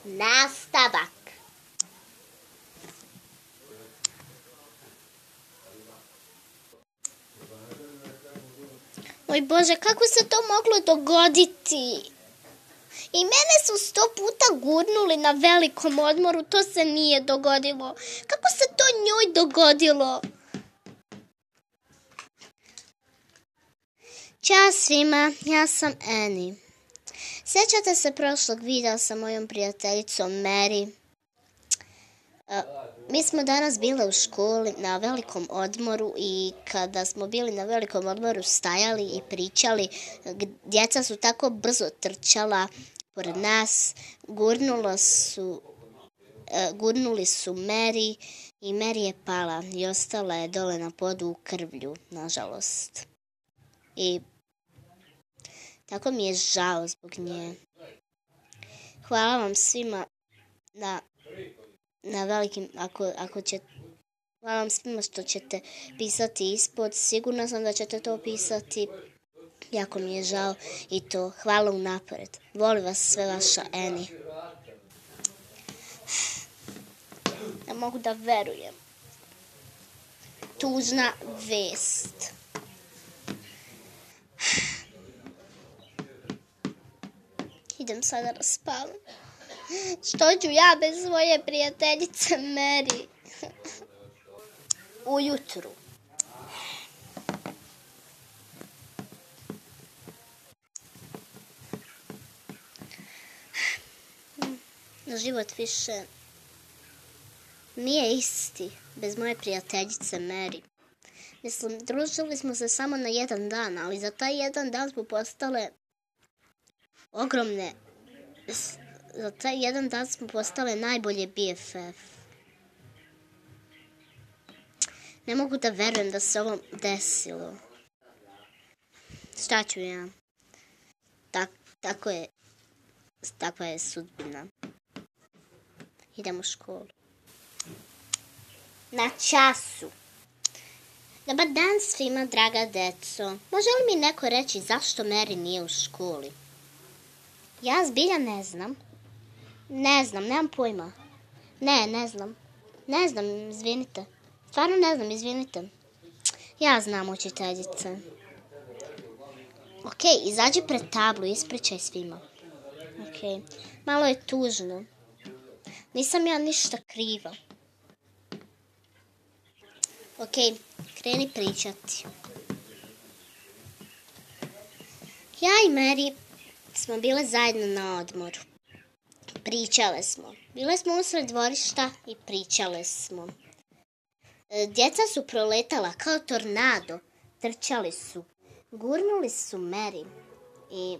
Nastavak. Oj Bože, kako se to moglo dogoditi? I mene su 100 puta gurnuli na velikom odmoru, to se nije dogodilo. Kako se to njoj dogodilo? Ćao svima, ja sam Annie. Sjećate se prošlog videa sa mojom prijateljicom Mary? Mi smo danas bile u školi na velikom odmoru i kada smo bili na velikom odmoru stajali i pričali, djeca su tako brzo trčala pored nas, gurnuli su Mary i Mary je pala i ostala je dole na podu u krvlju, nažalost. I tako mi je žao zbog nje. Hvala vam svima na velikim, hvala vam svima što ćete pisati ispod. Sigurna sam da ćete to pisati. Jako mi je žao i to hvala unaprijed. Volim vas sve, vaša Annie. Ne mogu da verujem. Tužna vest. Idem sada da spavam. Što ću ja bez svoje prijateljice Mary? Ujutru. Život više nije isti bez moje prijateljice Mary. Mislim, družili smo se samo na jedan dan, ali za taj jedan dan smo postale ogromne. Za taj jedan dan smo postale najbolje BFF. Ne mogu da verujem da se ovo desilo. Šta ću ja? Takva je sudbina. Idem u školu. Na času. Dobar dan svima, draga deco. Može li mi neko reći zašto Mary nije u školi? Ja zbilja ne znam. Ne znam, nemam pojma. Ne znam. Ne znam, izvinite. Stvarno ne znam, izvinite. Ja znam, učiteljice. Ok, izađi pred tablu, ispričaj svima. Ok, malo je tužno. Nisam ja ništa kriva. Ok, kreni pričati. Ja i Mary smo bile zajedno na odmoru. Pričale smo. Bile smo usred dvorišta i pričale smo. Djeca su proletala kao tornado. Trčali su. Gurnuli su Mary. I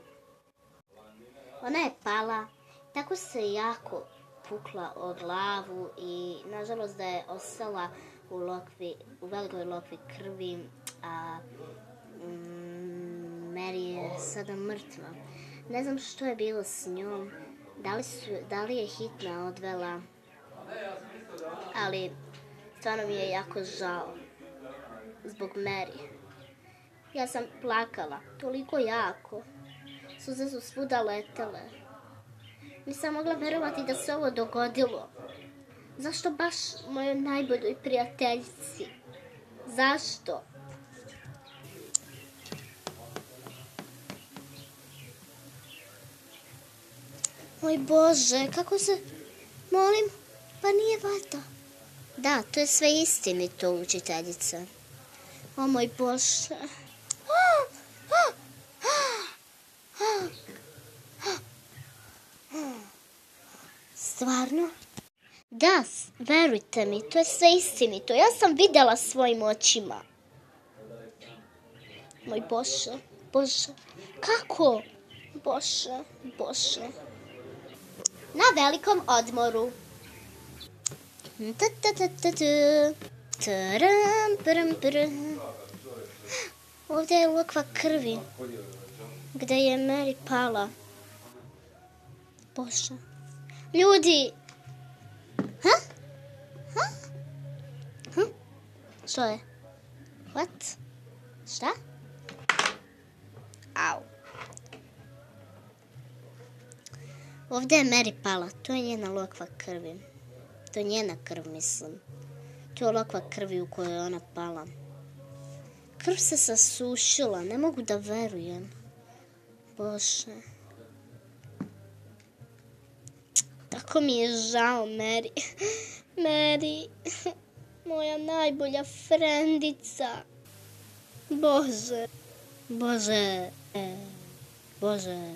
ona je pala. Tako se jako pukla o glavu i nažalost da je ostala u velikoj lokvi krvi, a Mary je sada mrtva. Ne znam što je bilo s njom, da li je hitna odvela, ali stvarno mi je jako žao zbog Mary. Ja sam plakala, toliko jako, suze su svuda letele. Nisam mogla verovati da se ovo dogodilo. Zašto baš mojoj najboljoj prijateljici? Zašto? Oj Bože, kako se... Molim, pa nije valjda. Da, to je sve istinito, učiteljice. O moj Bože. Stvarno? Da, verujte mi, to je sve istinito. Ja sam vidjela svojim očima. Moj Bože, Bože, kako? Bože. Na velikom odmoru. Ovdje je lokva krvi, gdje je Mary pala. Bože. Ljudi! Što je? What? Šta? Au. Ovdje je Mary pala. To je njena lokva krvi. To je njena krv, mislim. To je lokva krvi u kojoj je ona pala. Krv se sasušila. Ne mogu da verujem. Bože. Tako mi je žao, Mary. Mary. Moja najbolja frendica. Bože. Bože. Bože.